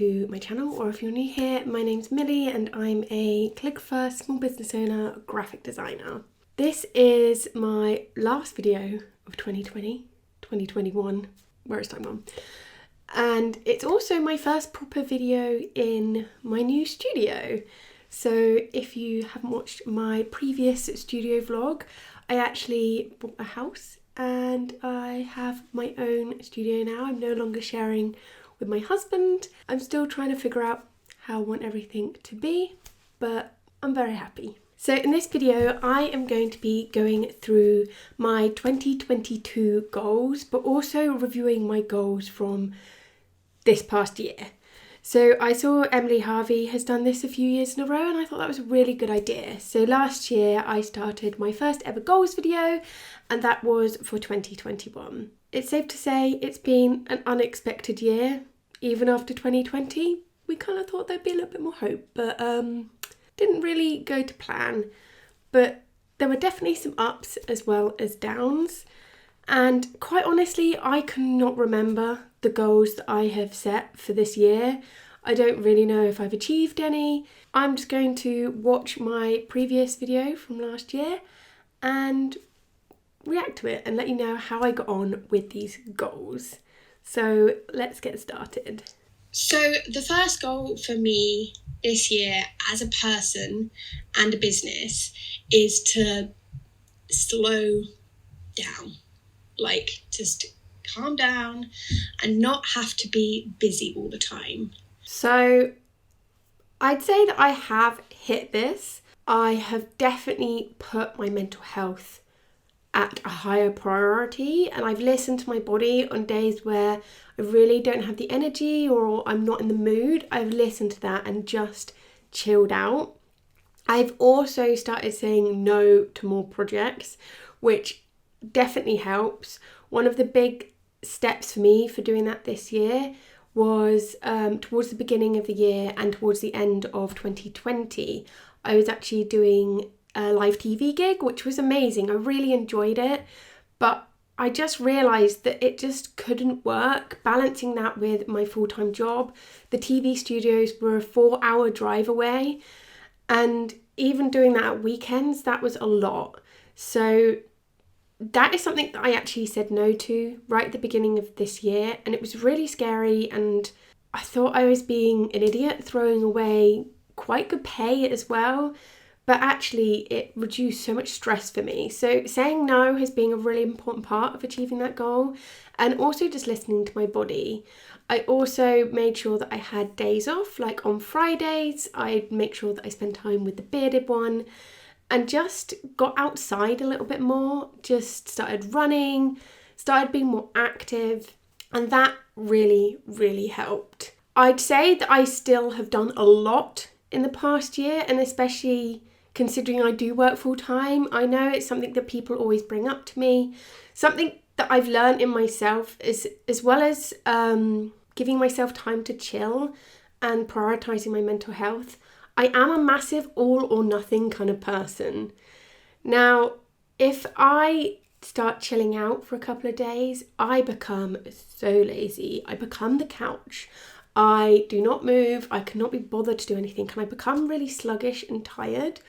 to my channel, or if you're new here, my name's Millie and I'm a click-first small business owner, graphic designer. This is my last video of 2021, where is time gone? And it's also my first proper video in my new studio. So if you haven't watched my previous studio vlog, I actually bought a house and I have my own studio now. I'm no longer sharing with my husband. I'm still trying to figure out how I want everything to be, but I'm very happy. So in this video, I am going to be going through my 2022 goals, but also reviewing my goals from this past year. So I saw Emily Harvey has done this a few years in a row and I thought that was a really good idea. So last year I started my first ever goals video and that was for 2021. It's safe to say it's been an unexpected year. Even after 2020, we kind of thought there'd be a little bit more hope, but didn't really go to plan. But there were definitely some ups as well as downs. And quite honestly, I cannot remember the goals that I have set for this year. I don't really know if I've achieved any. I'm just going to watch my previous video from last year and react to it and let you know how I got on with these goals. So let's get started. So the first goal for me this year as a person and a business is to slow down. Like, just calm down and not have to be busy all the time. So I'd say that I have hit this. I have definitely put my mental health at a higher priority, and I've listened to my body on days where I really don't have the energy or I'm not in the mood. I've listened to that and just chilled out. I've also started saying no to more projects, which definitely helps. One of the big steps for me for doing that this year was towards the beginning of the year and towards the end of 2020. I was actually doing a live TV gig, which was amazing. I really enjoyed it, but I just realised that it just couldn't work balancing that with my full-time job. The TV studios were a 4-hour drive away, and even doing that at weekends, that was a lot. So that is something that I actually said no to right at the beginning of this year, and it was really scary, and I thought I was being an idiot throwing away quite good pay as well, but actually it reduced so much stress for me. So saying no has been a really important part of achieving that goal, and also just listening to my body. I also made sure that I had days off, like on Fridays, I'd make sure that I spent time with the bearded one, and just got outside a little bit more, just started running, started being more active, and that really, really helped. I'd say that I still have done a lot in the past year, and especially considering I do work full time, I know it's something that people always bring up to me, something that I've learned in myself is, as well as giving myself time to chill and prioritising my mental health, I am a massive all or nothing kind of person. Now, if I start chilling out for a couple of days, I become so lazy. I become the couch. I do not move. I cannot be bothered to do anything. And I become really sluggish and tired.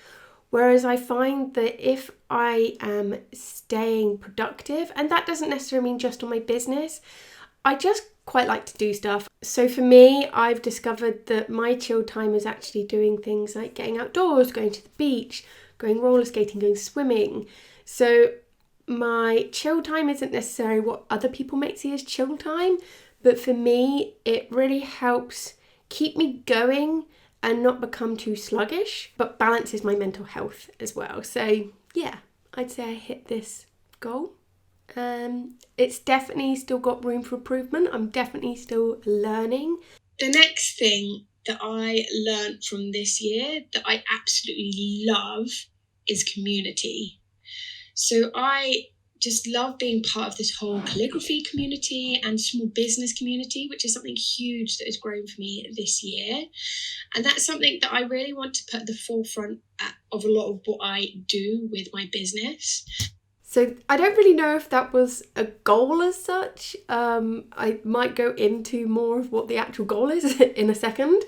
Whereas I find that if I am staying productive, and that doesn't necessarily mean just on my business, I just quite like to do stuff. So for me, I've discovered that my chill time is actually doing things like getting outdoors, going to the beach, going roller skating, going swimming. So my chill time isn't necessarily what other people might see as chill time, but for me, it really helps keep me going and not become too sluggish, but balances my mental health as well. So yeah, I'd say I hit this goal. It's definitely still got room for improvement. I'm definitely still learning. The next thing that I learned from this year that I absolutely love is community. So I just love being part of this whole calligraphy community and small business community, which is something huge that has grown for me this year. And that's something that I really want to put at the forefront of a lot of what I do with my business. So I don't really know if that was a goal as such. I might go into more of what the actual goal is in a second.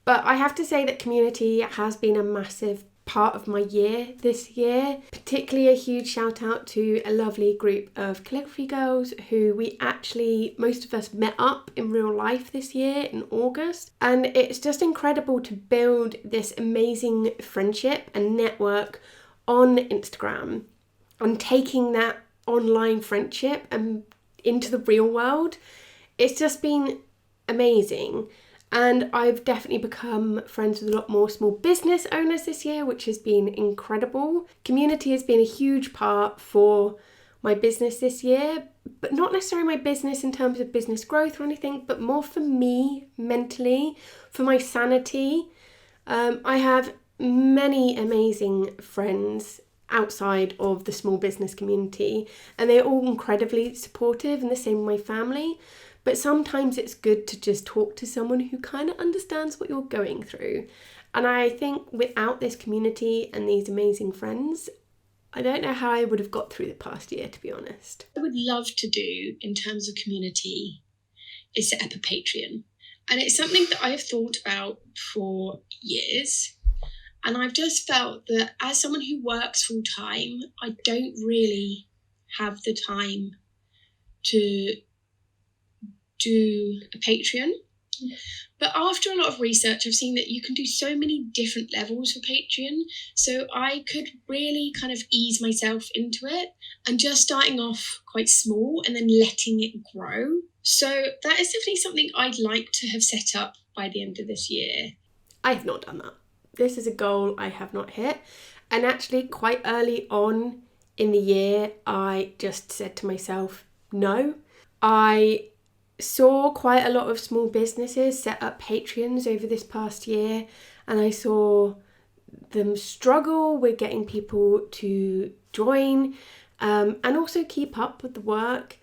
But I have to say that community has been a massive part of my year this year. Particularly a huge shout out to a lovely group of calligraphy girls who most of us met up in real life this year in August. And it's just incredible to build this amazing friendship and network on Instagram and taking that online friendship and into the real world. It's just been amazing. And I've definitely become friends with a lot more small business owners this year, which has been incredible. Community has been a huge part for my business this year, but not necessarily my business in terms of business growth or anything, but more for me mentally, for my sanity. I have many amazing friends outside of the small business community, and they're all incredibly supportive, and the same with my family. But sometimes it's good to just talk to someone who kind of understands what you're going through. And I think without this community and these amazing friends, I don't know how I would have got through the past year, to be honest. I would love to do in terms of community is set up a Patreon. And it's something that I've thought about for years. And I've just felt that as someone who works full time, I don't really have the time to do a Patreon. But after a lot of research, I've seen that you can do so many different levels for Patreon. So I could really kind of ease myself into it and just starting off quite small and then letting it grow. So that is definitely something I'd like to have set up by the end of this year. I have not done that. This is a goal I have not hit. And actually quite early on in the year, I just said to myself, no. I saw quite a lot of small businesses set up Patreons over this past year, and I saw them struggle with getting people to join and also keep up with the work.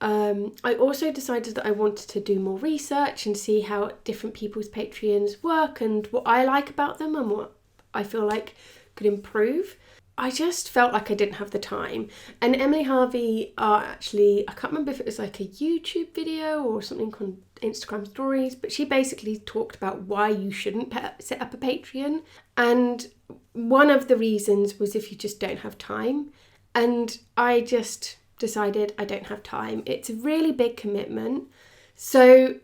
I also decided that I wanted to do more research and see how different people's Patreons work and what I like about them and what I feel like could improve. I just felt like I didn't have the time. And Emily Harvey I can't remember if it was like a YouTube video or something on Instagram stories, but she basically talked about why you shouldn't set up a Patreon. And one of the reasons was if you just don't have time. And I just decided I don't have time. It's a really big commitment. So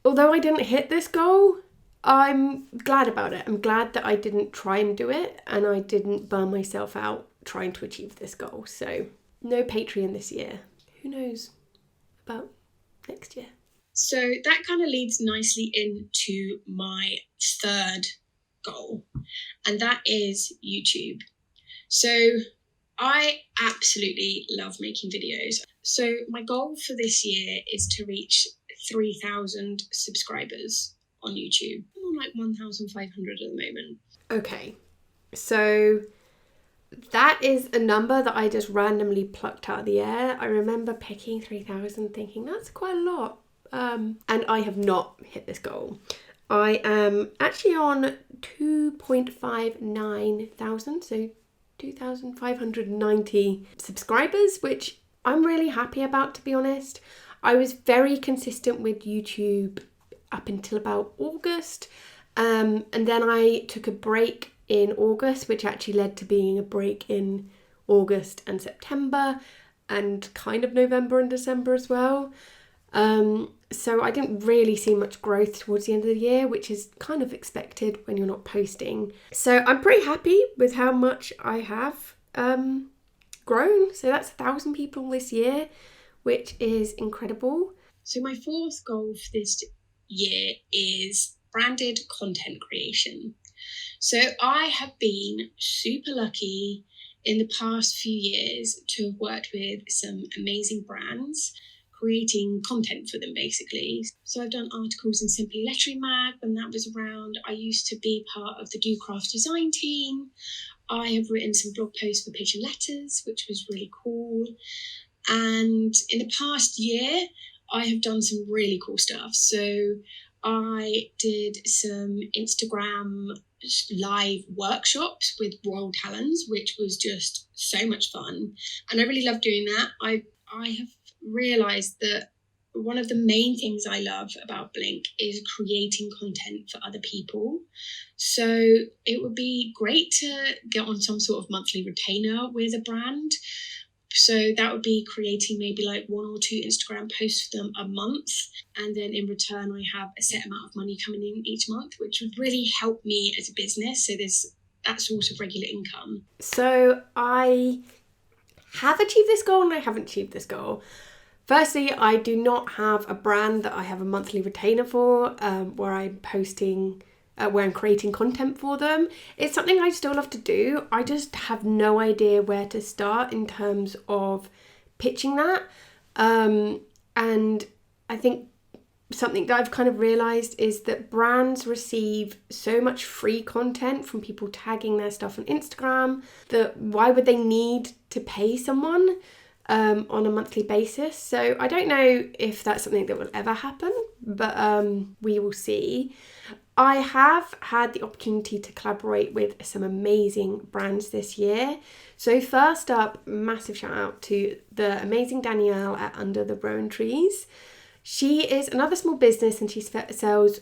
although I didn't hit this goal, I'm glad about it. I'm glad that I didn't try and do it and I didn't burn myself out trying to achieve this goal. So no Patreon this year. Who knows about next year? So that kind of leads nicely into my third goal, and that is YouTube. So I absolutely love making videos. So my goal for this year is to reach 3,000 subscribers on YouTube. I'm on like 1,500 at the moment. Okay, so that is a number that I just randomly plucked out of the air. I remember picking 3,000 thinking that's quite a lot. And I have not hit this goal. I am actually on 2.59 thousand, so 2,590 subscribers, which I'm really happy about, to be honest. I was very consistent with YouTube up until about August, and then I took a break in August, which actually led to being a break in August and September and kind of November and December as well. So I didn't really see much growth towards the end of the year, which is kind of expected when you're not posting. So I'm pretty happy with how much I have grown. So that's 1,000 people this year, which is incredible. So my fourth goal for this year is branded content creation. So I have been super lucky in the past few years to have worked with some amazing brands, creating content for them basically. So I've done articles in Simply Lettering Mag when that was around. I used to be part of the Do Craft design team. I have written some blog posts for Pigeon Letters, which was really cool. And in the past year, I have done some really cool stuff. So I did some Instagram live workshops with Royal Talons, which was just so much fun. And I really love doing that. I have realised that one of the main things I love about Blink is creating content for other people. So it would be great to get on some sort of monthly retainer with a brand. So that would be creating maybe like 1 or 2 Instagram posts for them a month. And then in return, I have a set amount of money coming in each month, which would really help me as a business. So there's that source of regular income. So I have achieved this goal and I haven't achieved this goal. Firstly, I do not have a brand that I have a monthly retainer for, where I'm creating content for them. It's something I still love to do. I just have no idea where to start in terms of pitching that. And I think something that I've kind of realised is that brands receive so much free content from people tagging their stuff on Instagram that why would they need to pay someone on a monthly basis? So I don't know if that's something that will ever happen, but we will see. I have had the opportunity to collaborate with some amazing brands this year. So first up, massive shout out to the amazing Danielle at Under the Rowan Trees. She is another small business and she sells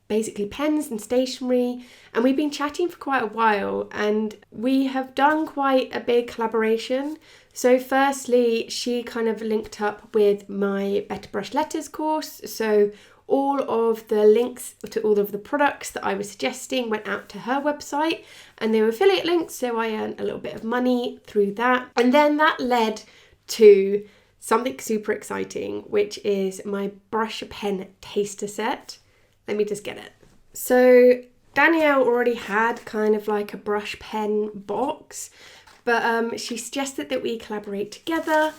basically pens and stationery, and we've been chatting for quite a while and we have done quite a big collaboration. So firstly, she kind of linked up with my Better Brush Letters course. So all of the links to all of the products that I was suggesting went out to her website and they were affiliate links, so I earned a little bit of money through that. And then that led to something super exciting, which is my brush pen taster set. Let me just get it. So Danielle already had kind of like a brush pen box, but she suggested that we collaborate together.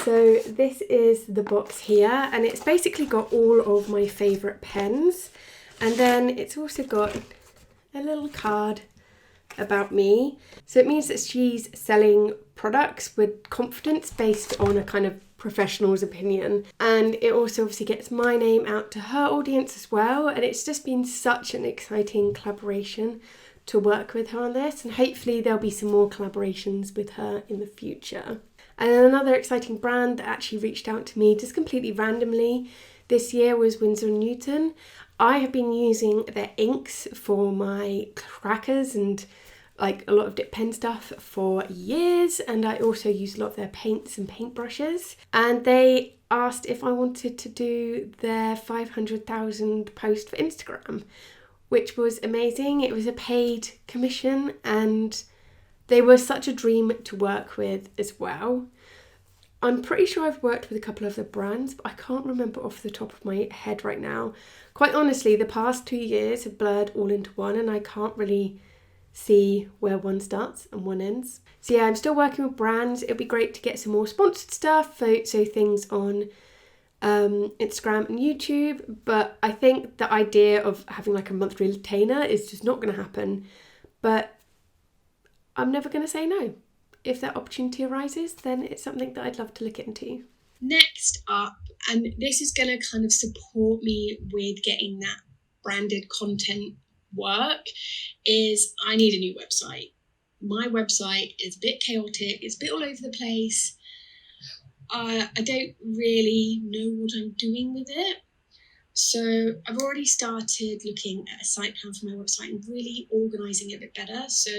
So this is the box here, and it's basically got all of my favourite pens. And then it's also got a little card about me. So it means that she's selling products with confidence based on a kind of professional's opinion. And it also obviously gets my name out to her audience as well. And it's just been such an exciting collaboration to work with her on this. And hopefully there'll be some more collaborations with her in the future. And then another exciting brand that actually reached out to me just completely randomly this year was Winsor & Newton. I have been using their inks for my crackers and like a lot of dip pen stuff for years, and I also use a lot of their paints and paintbrushes. And they asked if I wanted to do their 500,000 post for Instagram, which was amazing. It was a paid commission and they were such a dream to work with as well. I'm pretty sure I've worked with a couple of the brands, but I can't remember off the top of my head right now. Quite honestly, the past 2 years have blurred all into one and I can't really see where one starts and one ends. So yeah, I'm still working with brands. It'd be great to get some more sponsored stuff, so things on Instagram and YouTube, but I think the idea of having like a monthly retainer is just not going to happen. But I'm never going to say no. If that opportunity arises, then it's something that I'd love to look into. Next up, and this is going to kind of support me with getting that branded content work, is I need a new website. My website is a bit chaotic, it's a bit all over the place. I don't really know what I'm doing with it. So I've already started looking at a site plan for my website and really organising it a bit better. So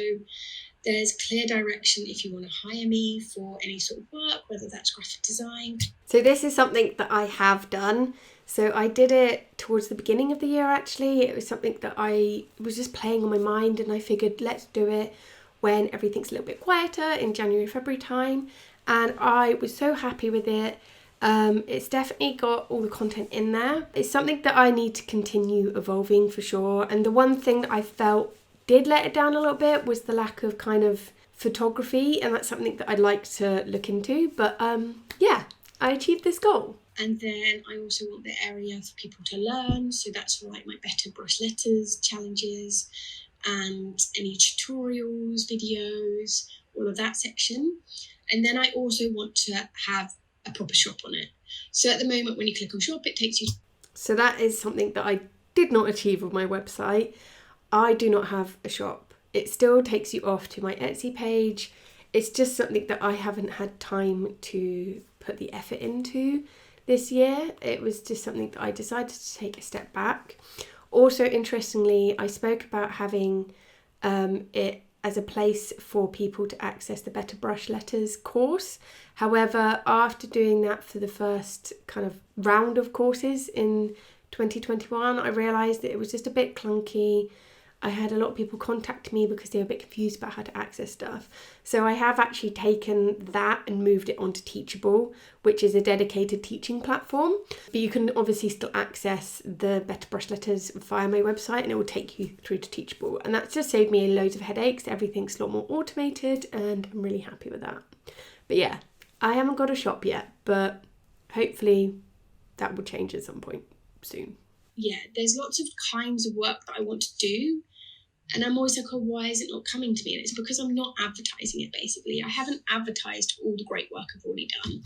there's clear direction if you want to hire me for any sort of work, whether that's graphic design. So this is something that I have done. So I did it towards the beginning of the year actually. It was something that I was just playing on my mind and I figured let's do it when everything's a little bit quieter in January, February time. And I was so happy with it. It's definitely got all the content in there. It's something that I need to continue evolving for sure. And the one thing that I felt did let it down a little bit was the lack of kind of photography, and that's something that I'd like to look into. But yeah, I achieved this goal. And then I also want the area for people to learn. So that's for like my Better Brush Letters challenges and any tutorials, videos, all of that section. And then I also want to have a proper shop on it. So at the moment, when you click on shop, it takes you So that is something that I did not achieve with my website. I do not have a shop. It still takes you off to my Etsy page. It's just something that I haven't had time to put the effort into this year. It was just something that I decided to take a step back. Also, interestingly, I spoke about having it as a place for people to access the Better Brush Letters course. However, after doing that for the first kind of round of courses in 2021, I realised that it was just a bit clunky. I had a lot of people contact me because they were a bit confused about how to access stuff. So I have actually taken that and moved it onto Teachable, which is a dedicated teaching platform. But you can obviously still access the Better Brush Letters via my website, and it will take you through to Teachable. And that's just saved me loads of headaches. Everything's a lot more automated, and I'm really happy with that. But yeah, I haven't got a shop yet, but hopefully that will change at some point soon. Yeah, there's lots of kinds of work that I want to do. And I'm always like, oh, why is it not coming to me? And it's because I'm not advertising it, basically. I haven't advertised all the great work I've already done.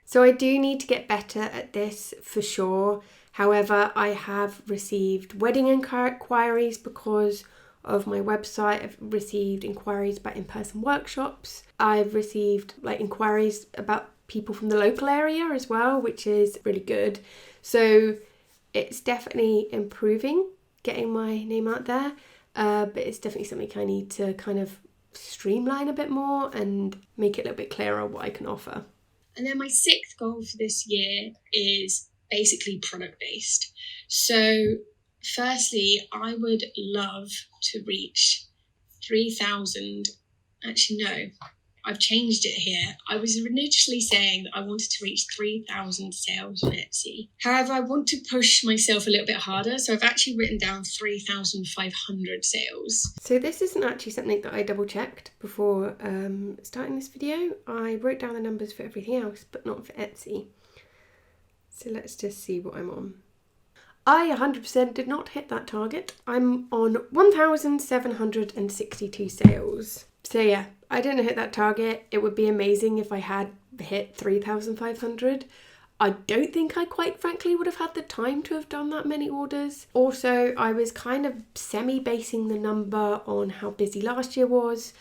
So I do need to get better at this for sure. However, I have received wedding inquiries because of my website. I've received inquiries about in-person workshops. I've received inquiries about people from the local area as well, which is really good. So it's definitely improving, getting my name out there. But it's definitely something I need to kind of streamline a bit more and make it a little bit clearer what I can offer. And then my sixth goal for this year is basically product-based. So firstly, I would love to reach 3,000. Actually, no, I've changed it here. I was initially saying that I wanted to reach 3,000 sales on Etsy. However, I want to push myself a little bit harder. So I've actually written down 3,500 sales. So this isn't actually something that I double checked before starting this video. I wrote down the numbers for everything else, but not for Etsy. So let's just see what I'm on. I 100% did not hit that target. I'm on 1,762 sales. So yeah, I didn't hit that target. It would be amazing if I had hit 3,500. I don't think I quite frankly would have had the time to have done that many orders. Also, I was kind of semi-basing the number on how busy last year was.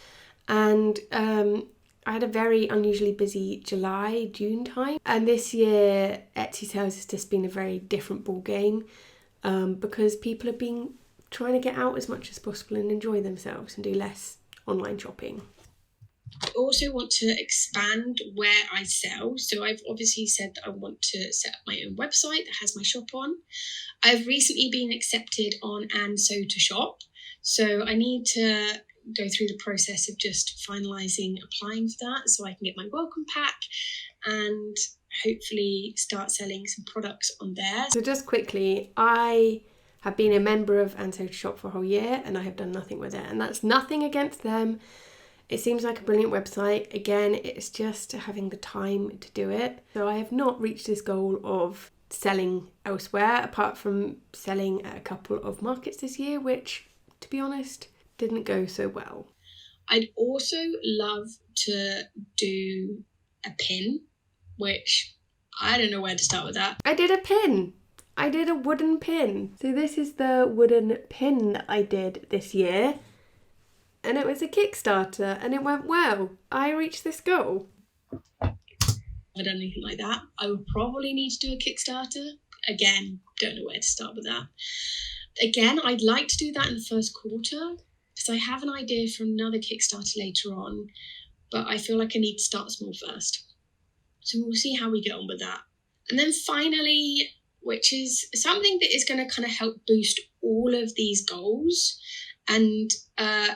And I had a very unusually busy July, June time. And this year, Etsy sales has just been a very different ball game because people have been trying to get out as much as possible and enjoy themselves and do less online shopping. I also want to expand where I sell. So I've obviously said that I want to set up my own website that has my shop on. I've recently been accepted on And So to Shop. So I need to go through the process of just finalising applying for that so I can get my welcome pack and hopefully start selling some products on there. So just quickly, I have been a member of And So to Shop for a whole year and I have done nothing with it. And that's nothing against them. It seems like a brilliant website. Again, it's just having the time to do it. So I have not reached this goal of selling elsewhere, apart from selling at a couple of markets this year, which, to be honest, didn't go so well. I'd also love to do a pin, which I don't know where to start with that. I did a pin. I did a wooden pin. So this is the wooden pin that I did this year. And it was a Kickstarter and it went well. I reached this goal. I've never done anything like that. I would probably need to do a Kickstarter. Again, don't know where to start with that. Again, I'd like to do that in the first quarter because I have an idea for another Kickstarter later on, but I feel like I need to start small first. So we'll see how we get on with that. And then finally, which is something that is going to kind of help boost all of these goals and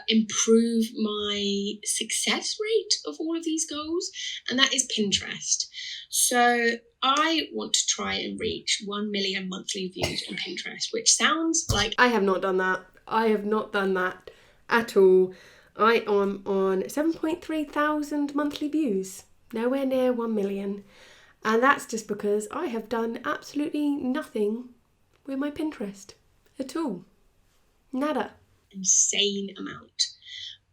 improve my success rate of all of these goals, and that is Pinterest. So I want to try and reach 1 million monthly views on Pinterest, which sounds like... I have not done that. I have not done that at all. I am on 7.3 thousand monthly views, nowhere near 1 million. And that's just because I have done absolutely nothing with my Pinterest at all. Nada. Insane amount.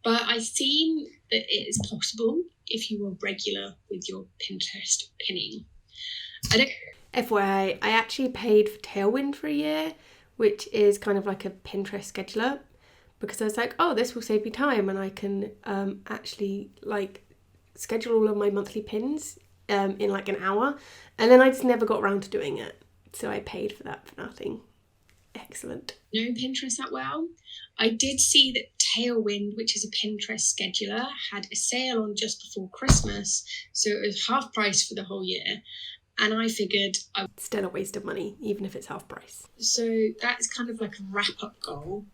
But I've seen that it is possible if you are regular with your Pinterest pinning. FYI, I actually paid for Tailwind for a year, which is kind of like a Pinterest scheduler, because I was like, oh, this will save me time and I can actually like schedule all of my monthly pins in like an hour. And then I just never got around to doing it. So I paid for that for nothing. Excellent. Know Pinterest that well. I did see that Tailwind, which is a Pinterest scheduler, had a sale on just before Christmas. So it was half price for the whole year. And I figured Still a waste of money, even if it's half price. So that's kind of like a wrap-up goal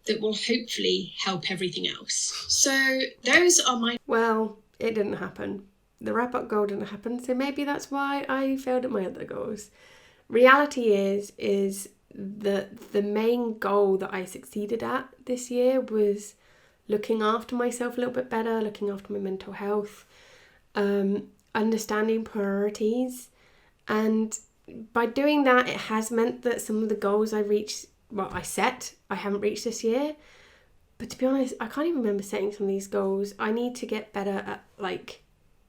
that will hopefully help everything else. So those are my... Well, it didn't happen. The wrap-up goal didn't happen, so maybe that's why I failed at my other goals. Reality is that the main goal that I succeeded at this year was looking after myself a little bit better, looking after my mental health, understanding priorities. And by doing that, it has meant that some of the goals I haven't reached this year. But to be honest, I can't even remember setting some of these goals. I need to get better at like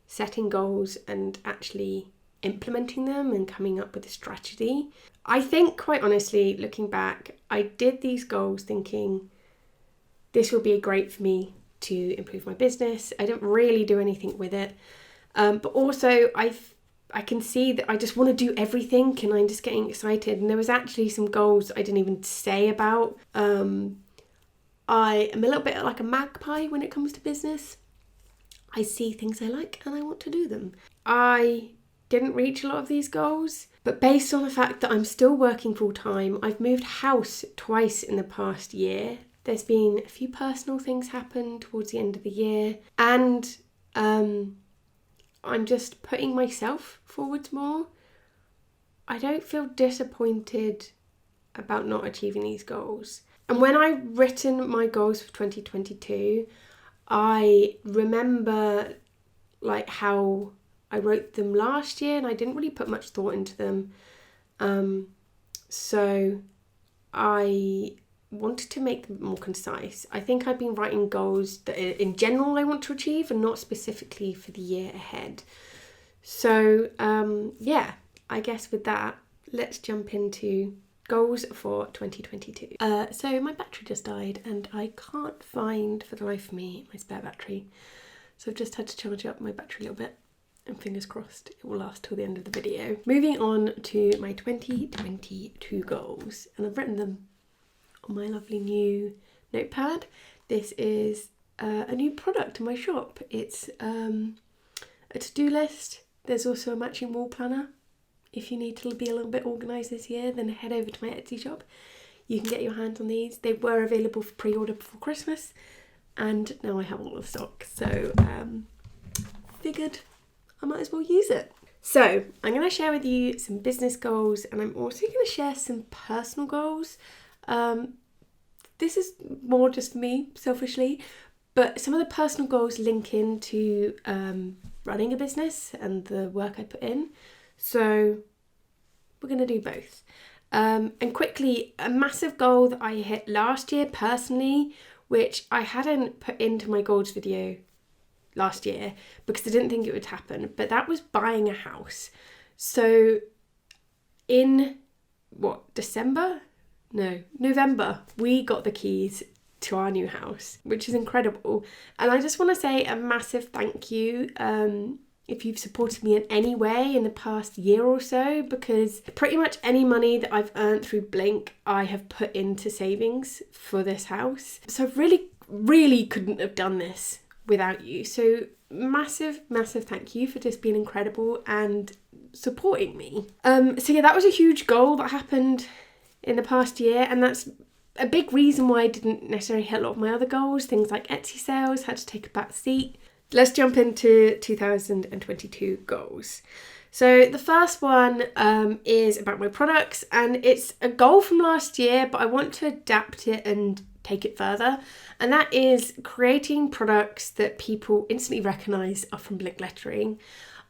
setting goals and actually implementing them and coming up with a strategy. I think, quite honestly, looking back, I did these goals thinking this will be great for me to improve my business. I didn't really do anything with it. But also I can see that I just want to do everything and I'm just getting excited. And there was actually some goals I didn't even say about. I am a little bit like a magpie when it comes to business. I see things I like and I want to do them. I didn't reach a lot of these goals, but based on the fact that I'm still working full time, I've moved house twice in the past year. There's been a few personal things happen towards the end of the year, and I'm just putting myself forwards more. I don't feel disappointed about not achieving these goals. And when I've written my goals for 2022, I remember like how I wrote them last year and I didn't really put much thought into them. So I wanted to make them more concise. I think I've been writing goals that in general I want to achieve and not specifically for the year ahead. So I guess with that, let's jump into goals for 2022. So my battery just died and I can't find for the life of me my spare battery. So I've just had to charge up my battery a little bit. And fingers crossed it will last till the end of the video. Moving on to my 2022 goals, and I've written them on my lovely new notepad. This is a new product in my shop. It's a to-do list. There's also a matching wall planner. If you need to be a little bit organised this year, then head over to my Etsy shop. You can get your hands on these. They were available for pre-order before Christmas, and now I have all the stock. So figured I might as well use it. So I'm going to share with you some business goals, and I'm also going to share some personal goals. This is more just me, selfishly, but some of the personal goals link into running a business and the work I put in. So we're going to do both. And quickly, a massive goal that I hit last year personally, which I hadn't put into my goals video last year because I didn't think it would happen, but that was buying a house. So in November, we got the keys to our new house, which is incredible. And I just want to say a massive thank you if you've supported me in any way in the past year or so, because pretty much any money that I've earned through Blink, I have put into savings for this house. So I really couldn't have done this without you. So massive thank you for just being incredible and supporting me. That was a huge goal that happened in the past year, and that's a big reason why I didn't necessarily hit a lot of my other goals. Things like Etsy sales had to take a back seat. Let's jump into 2022 goals. So the first one is about my products, and it's a goal from last year, but I want to adapt it and take it further, and that is creating products that people instantly recognise are from Blink lettering.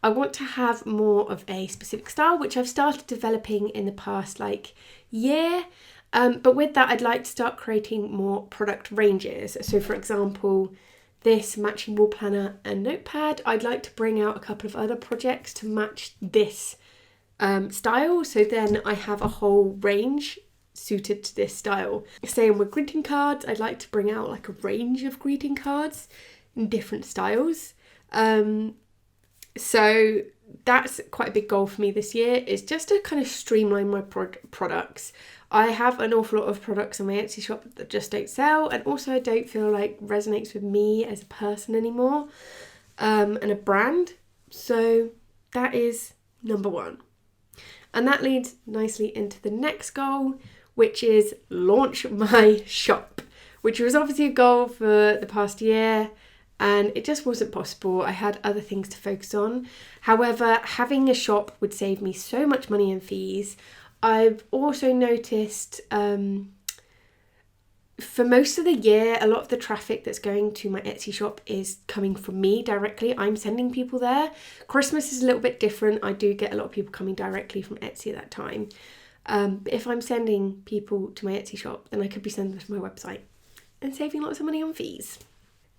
I want to have more of a specific style, which I've started developing in the past year, but with that I'd like to start creating more product ranges. So for example, this matching wall planner and notepad, I'd like to bring out a couple of other projects to match this style. So then I have a whole range suited to this style. Same with greeting cards. I'd like to bring out like a range of greeting cards in different styles. So that's quite a big goal for me this year, is just to kind of streamline my products. I have an awful lot of products on my Etsy shop that just don't sell, and also I don't feel like resonates with me as a person anymore, and a brand. So that is number one. And that leads nicely into the next goal, which is launch my shop, which was obviously a goal for the past year, and it just wasn't possible. I had other things to focus on. However, having a shop would save me so much money in fees. I've also noticed for most of the year, a lot of the traffic that's going to my Etsy shop is coming from me directly. I'm sending people there. Christmas is a little bit different. I do get a lot of people coming directly from Etsy at that time. But if I'm sending people to my Etsy shop, then I could be sending them to my website and saving lots of money on fees.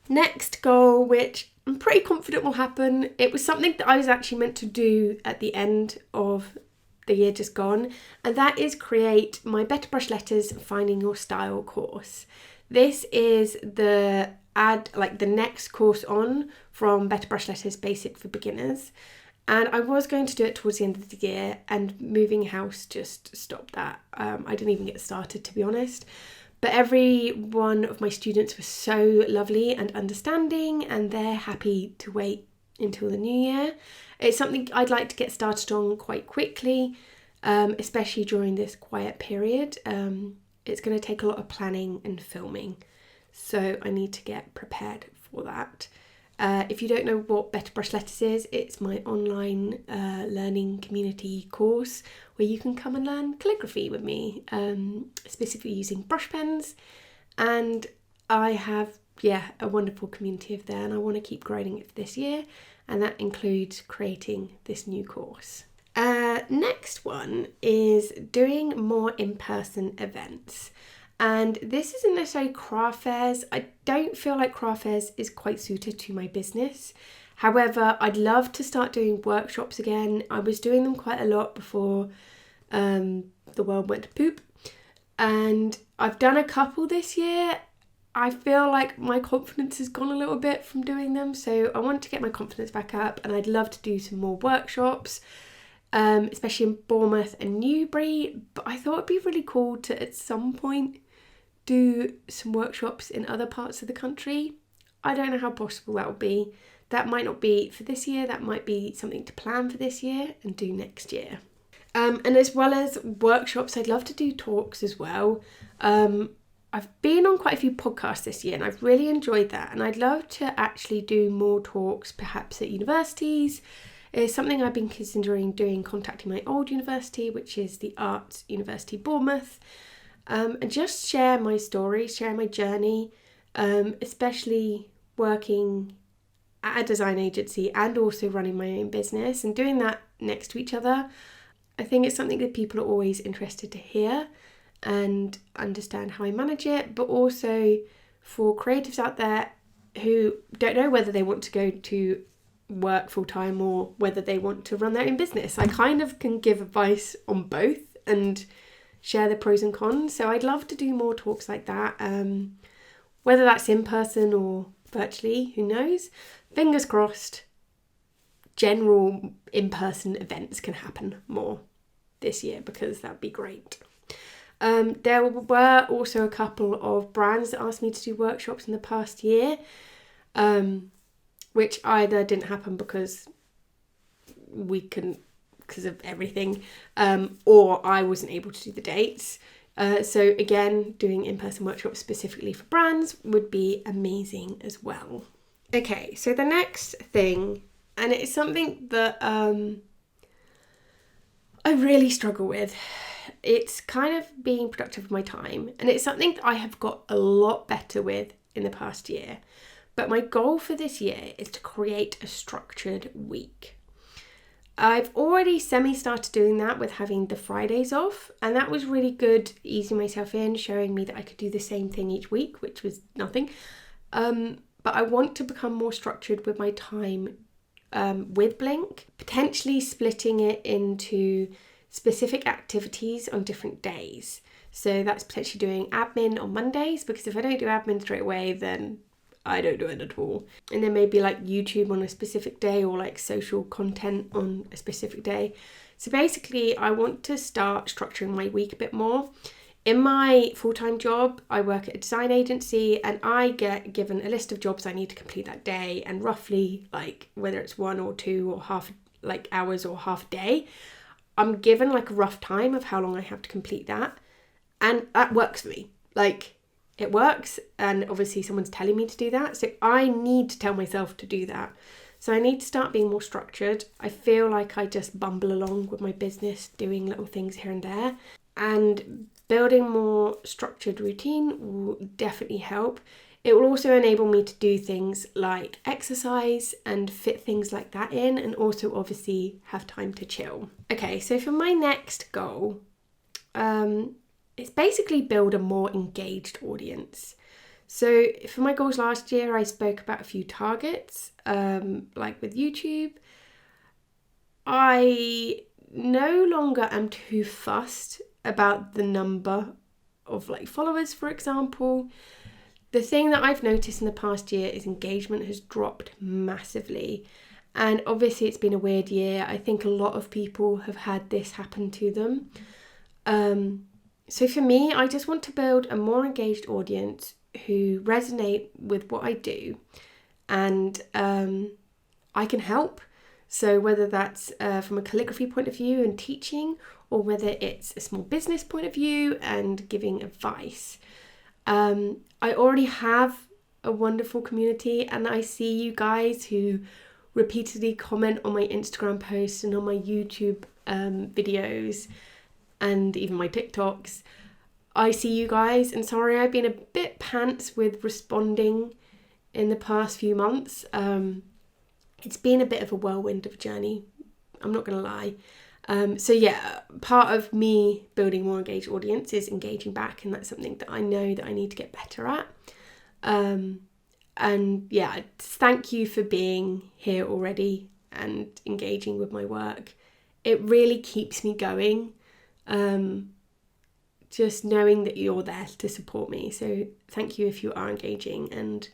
Next goal, which I'm pretty confident will happen. It was something that I was actually meant to do at the end of the year just gone, and that is create my Better Brush Letters Finding Your Style course. This is the next course on from Better Brush Letters Basic for Beginners, and I was going to do it towards the end of the year, and moving house just stopped that. I didn't even get started, to be honest. But every one of my students was so lovely and understanding, and they're happy to wait until the new year. It's something I'd like to get started on quite quickly, especially during this quiet period. It's going to take a lot of planning and filming, so I need to get prepared for that. If you don't know what Better Brush Letters is, it's my online learning community course where you can come and learn calligraphy with me, specifically using brush pens. And I have, a wonderful community of there, and I want to keep growing it for this year, and that includes creating this new course. Next one is doing more in-person events. And this isn't necessarily craft fairs. I don't feel like craft fairs is quite suited to my business. However, I'd love to start doing workshops again. I was doing them quite a lot before the world went to poop. And I've done a couple this year. I feel like my confidence has gone a little bit from doing them. So I want to get my confidence back up, and I'd love to do some more workshops, especially in Bournemouth and Newbury. But I thought it'd be really cool to, at some point, do some workshops in other parts of the country. I don't know how possible that will be. That might not be for this year. That might be something to plan for this year and do next year. And as well as workshops, I'd love to do talks as well. I've been on quite a few podcasts this year, and I've really enjoyed that. And I'd love to actually do more talks, perhaps at universities. It's something I've been considering doing, contacting my old university, which is the Arts University Bournemouth, and just share my story, share my journey, especially working at a design agency and also running my own business and doing that next to each other. I think it's something that people are always interested to hear and understand how I manage it, but also for creatives out there who don't know whether they want to go to work full time or whether they want to run their own business. I kind of can give advice on both and share the pros and cons. So I'd love to do more talks like that, whether that's in person or virtually, who knows. Fingers crossed, general in-person events can happen more this year, because that'd be great. There were also a couple of brands that asked me to do workshops in the past year, which either didn't happen because of everything, or I wasn't able to do the dates. So again, doing in-person workshops specifically for brands would be amazing as well. Okay, so the next thing, and it's something that I really struggle with. It's kind of being productive with my time, and it's something that I have got a lot better with in the past year. But my goal for this year is to create a structured week. I've already semi-started doing that with having the Fridays off, and that was really good, easing myself in, showing me that I could do the same thing each week, which was nothing. But I want to become more structured with my time with Blink, potentially splitting it into specific activities on different days. So that's potentially doing admin on Mondays, because if I don't do admin straight away, then I don't do it at all. And then maybe like YouTube on a specific day, or like social content on a specific day. So basically, I want to start structuring my week a bit more. In my full-time job, I work at a design agency, and I get given a list of jobs I need to complete that day, and roughly, like, whether it's 1 or 2 or half like hours or half a day, I'm given like a rough time of how long I have to complete that. And that works for me. Like, it works, and obviously someone's telling me to do that, so I need to tell myself to do that. So I need to start being more structured. I feel like I just bumble along with my business, doing little things here and there, and building more structured routine will definitely help. It will also enable me to do things like exercise and fit things like that in, and also obviously have time to chill. Okay, so for my next goal, it's basically build a more engaged audience. So for my goals last year, I spoke about a few targets, like with YouTube. I no longer am too fussed about the number of like followers, for example. The thing that I've noticed in the past year is engagement has dropped massively. And obviously it's been a weird year. I think a lot of people have had this happen to them. So for me, I just want to build a more engaged audience who resonate with what I do, and I can help. So whether that's from a calligraphy point of view and teaching, or whether it's a small business point of view and giving advice. I already have a wonderful community, and I see you guys who repeatedly comment on my Instagram posts and on my YouTube videos and even my TikToks. I see you guys, and sorry I've been a bit pants with responding in the past few months. It's been a bit of a whirlwind of a journey, I'm not going to lie. So yeah, part of me building more engaged audience is engaging back, and that's something that I know that I need to get better at. And yeah, thank you for being here already and engaging with my work. It really keeps me going. Just knowing that you're there to support me. So thank you if you are engaging. And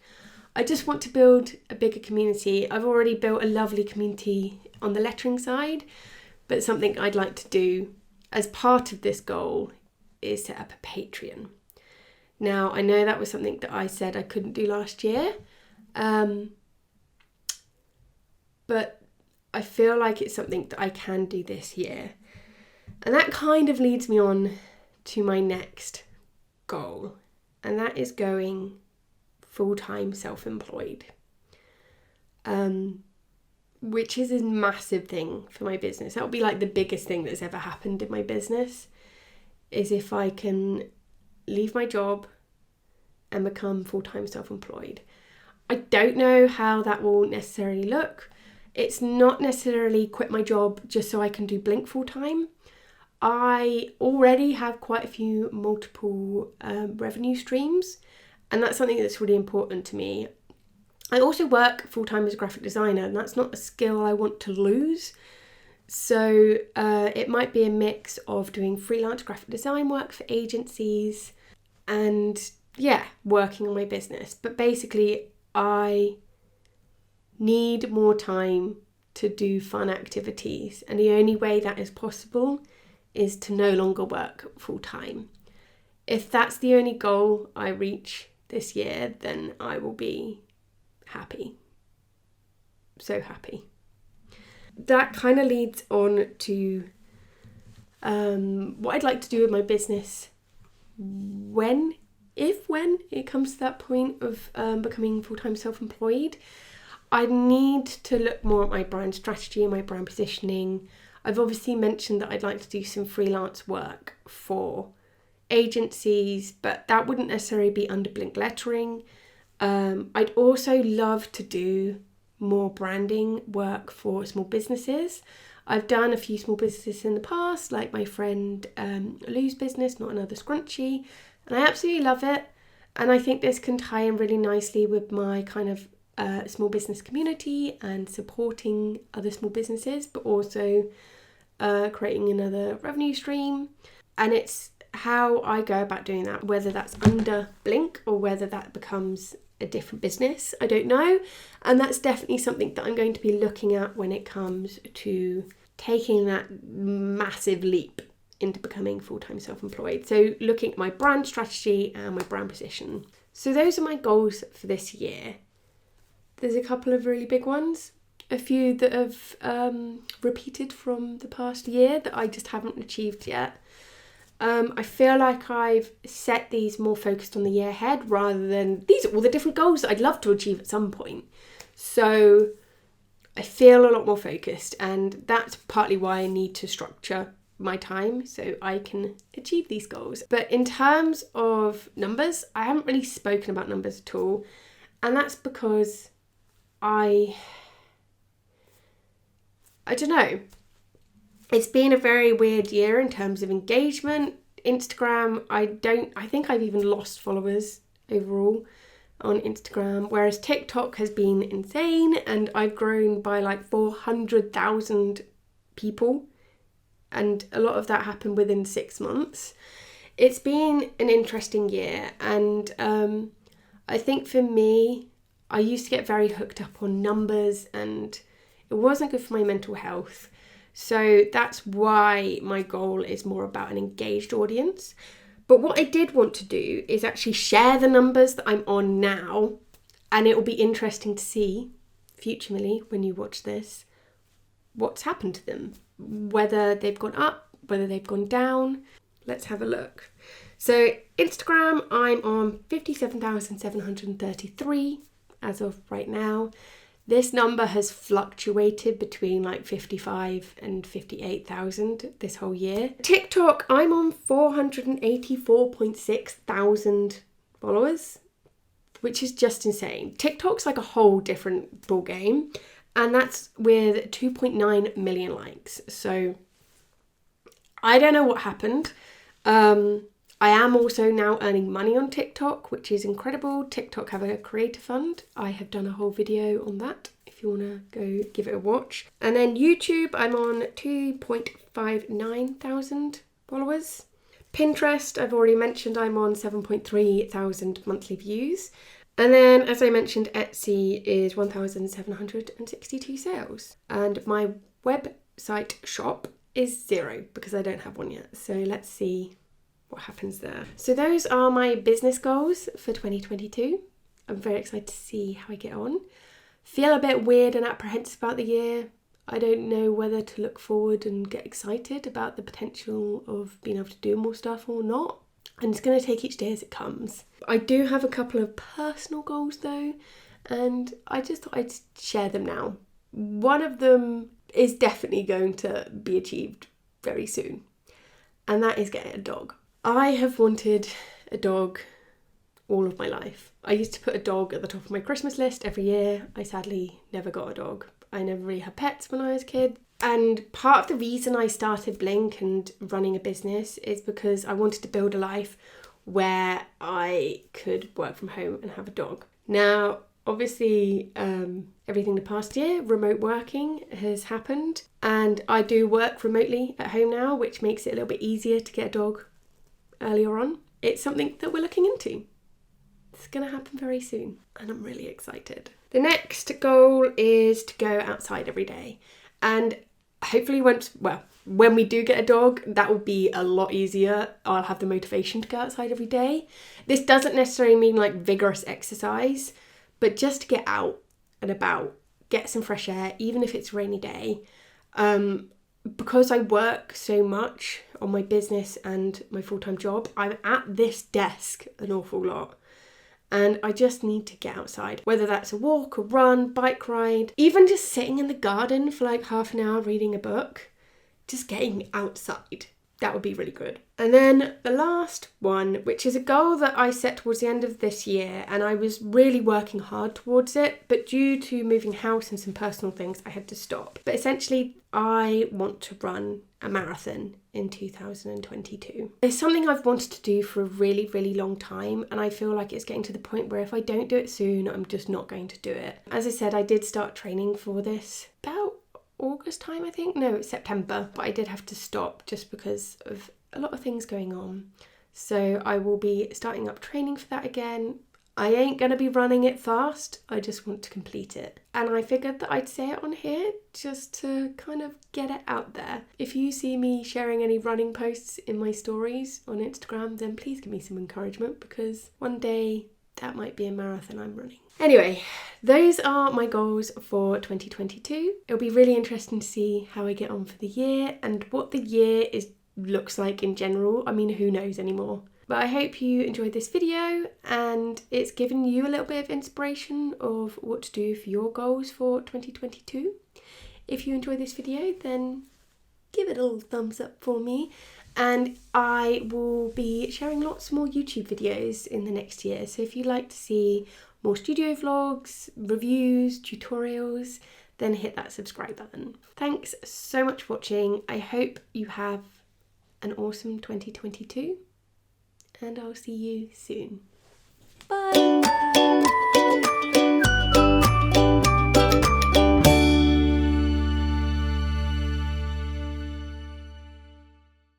I just want to build a bigger community. I've already built a lovely community on the lettering side, but something I'd like to do as part of this goal is set up a Patreon. Now, I know that was something that I said I couldn't do last year, but I feel like it's something that I can do this year. And that kind of leads me on to my next goal, and that is going full-time self-employed, which is a massive thing for my business. That would be like the biggest thing that's ever happened in my business, is if I can leave my job and become full-time self-employed. I don't know how that will necessarily look. It's not necessarily quit my job just so I can do Blink full-time. I already have quite a few multiple revenue streams, and that's something that's really important to me. I also work full-time as a graphic designer, and that's not a skill I want to lose. So it might be a mix of doing freelance graphic design work for agencies and yeah, working on my business. But basically, I need more time to do fun activities, and the only way that is possible is to no longer work full-time. If that's the only goal I reach this year, then I will be happy. So happy. That kind of leads on to what I'd like to do with my business when it comes to that point of becoming full-time self-employed. I need to look more at my brand strategy and my brand positioning. I've obviously mentioned that I'd like to do some freelance work for agencies, but that wouldn't necessarily be under Blink lettering. I'd also love to do more branding work for small businesses. I've done a few small businesses in the past, like my friend Lou's business, Not Another Scrunchie, and I absolutely love it. And I think this can tie in really nicely with my kind of a small business community and supporting other small businesses, but also creating another revenue stream. And it's how I go about doing that, whether that's under Blink or whether that becomes a different business, I don't know. And that's definitely something that I'm going to be looking at when it comes to taking that massive leap into becoming full-time self-employed. So looking at my brand strategy and my brand position. So those are my goals for this year. There's a couple of really big ones, a few that have repeated from the past year that I just haven't achieved yet. I feel like I've set these more focused on the year ahead rather than these are all the different goals that I'd love to achieve at some point. So I feel a lot more focused, and that's partly why I need to structure my time so I can achieve these goals. But in terms of numbers, I haven't really spoken about numbers at all, and that's because I don't know. It's been a very weird year in terms of engagement. Instagram, I think I've even lost followers overall on Instagram, whereas TikTok has been insane and I've grown by like 400,000 people, and a lot of that happened within 6 months. It's been an interesting year, and I think for me, I used to get very hooked up on numbers and it wasn't good for my mental health. So that's why my goal is more about an engaged audience. But what I did want to do is actually share the numbers that I'm on now, and it will be interesting to see, future Millie, when you watch this, what's happened to them. Whether they've gone up, whether they've gone down. Let's have a look. So Instagram, I'm on 57,733 as of right now. This number has fluctuated between like 55 and 58,000 this whole year. TikTok, I'm on 484.6 thousand followers, which is just insane. TikTok's like a whole different ball game, and that's with 2.9 million likes. So I don't know what happened. I am also now earning money on TikTok, which is incredible. TikTok have a creator fund. I have done a whole video on that if you want to go give it a watch. And then YouTube, I'm on 2.59 thousand followers. Pinterest, I've already mentioned, I'm on 7.3 thousand monthly views. And then, as I mentioned, Etsy is 1,762 sales. And my website shop is 0 because I don't have one yet. So let's see what happens there. So those are my business goals for 2022. I'm very excited to see how I get on. Feel a bit weird and apprehensive about the year. I don't know whether to look forward and get excited about the potential of being able to do more stuff or not. I'm just going to take each day as it comes. I do have a couple of personal goals though, and I just thought I'd share them now. One of them is definitely going to be achieved very soon, and that is getting a dog. I have wanted a dog all of my life. I used to put a dog at the top of my Christmas list every year. I sadly never got a dog. I never really had pets when I was a kid. And part of the reason I started Blink and running a business is because I wanted to build a life where I could work from home and have a dog. Now, obviously, everything the past year, remote working has happened, and I do work remotely at home now, which makes it a little bit easier to get a dog earlier on. It's something that we're looking into. It's going to happen very soon, and I'm really excited. The next goal is to go outside every day, and hopefully when we do get a dog, that will be a lot easier. I'll have the motivation to go outside every day. This doesn't necessarily mean like vigorous exercise, but just to get out and about, get some fresh air, even if it's a rainy day. Because I work so much on my business and my full-time job, I'm at this desk an awful lot. And I just need to get outside, whether that's a walk, a run, bike ride, even just sitting in the garden for like half an hour reading a book, just getting outside. that would be really good. And then the last one, which is a goal that I set towards the end of this year, and I was really working hard towards it, but due to moving house and some personal things, I had to stop. But essentially, I want to run a marathon in 2022. It's something I've wanted to do for a really, really long time, and I feel like it's getting to the point where if I don't do it soon, I'm just not going to do it. As I said, I did start training for this about August time, I think. No, it's September. But I did have to stop just because of a lot of things going on. So I will be starting up training for that again. I ain't going to be running it fast. I just want to complete it. And I figured that I'd say it on here just to kind of get it out there. If you see me sharing any running posts in my stories on Instagram, then please give me some encouragement, because one day that might be a marathon I'm running. Anyway, those are my goals for 2022. It'll be really interesting to see how I get on for the year and what the year looks like in general. I mean, who knows anymore? But I hope you enjoyed this video and it's given you a little bit of inspiration of what to do for your goals for 2022. If you enjoyed this video, then give it a little thumbs up for me. And I will be sharing lots more YouTube videos in the next year. So if you'd like to see more studio vlogs, reviews, tutorials, then hit that subscribe button. Thanks so much for watching. I hope you have an awesome 2022 and I'll see you soon. Bye!